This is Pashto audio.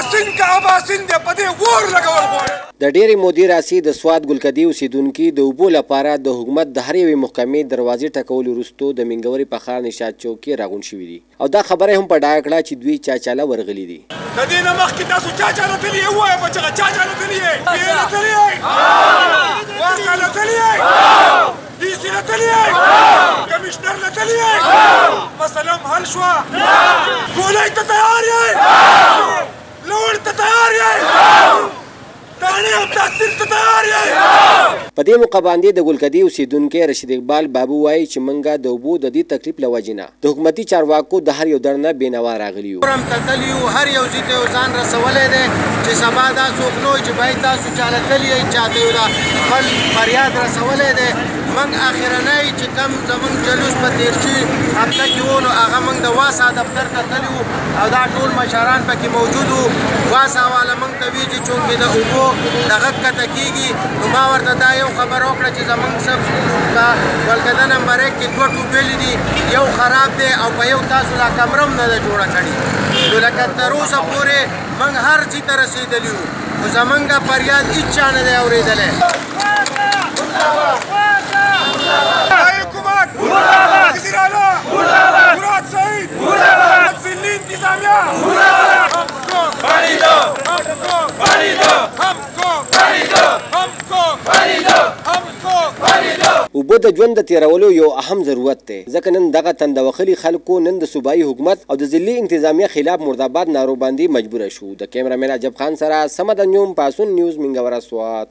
اباسین کا اباسین دې په دې ور لګول غواړي. د ډېرې مودې راسي د سوات ګلکدي اوسېدونکي د اوبو لپاره د حکومت د هرې یوې محکمې دروازې ټکولو وروستو د منګورې په ښار نشاط چوک کې راغونډ شوي دي او دا خبره هم په ډاګه کړه چې دوی چا چاله ورغلي دي. د دې نه مخکې تاسو چا چاله تللي یې ووایه په چغه چا چاله تللي یې؟ بیرته تللي یې؟ واسطه له تللي یې؟ ډي سي له تللي یې؟ کمیشنر له تللي یې؟ مسله هم حل شوه. ګولۍ ته تیار یې؟ لوړ ته تیار یې؟ په دې موقع باندې د ګلکدي اوسېدونکی رشید اقبال بابو وایي چې موږ د اوبو د دې تکلیف له وجې نه د حکومتي چارواکو د هر یو در نه بېنوا راغلي یو. تللي یو هر یو ځای ته یو ځان رسولی دی چې سبا دا څوک نه وي چې باید تاسو چاله تللي یئ چاته یو دا خپل فریاد رسولی دی. موږ اخرنی چې کوم زموږ جلوس په تېر شوي هفته کې و نو هغه موږ د واسا دفتر ته تللي وو او دا ټول مشران پکې موجود وو. واسا والا موږ ته وي چې چونکې د اوبو دغه کته کېږي نو ما ورته دا یو خبره وکړه چې زموږ سب په ګلکده نمبر 1 کې 2 ټوبېلې دي، یو خراب دی او په یو تاسو لا کمره هم نه ده جوړه کړې. نو لکه تر اوسه پورې موږ هر ځای ته رسېدلي وو خو زموږ فریاد هېڅ چا نه دی اورېدلی. اوبه د ژوند د تیرولو یو اهم ضرورت دی ځکه نن دغه تندوخلي خلکو نن د صوبایي حکومت او د ضلعي انتظامیه خلاف مرداباد نارو باندې مجبوره شو. د کیمرامین عجب خان سره سمد انجم پاسون نیوز منګورا سوات.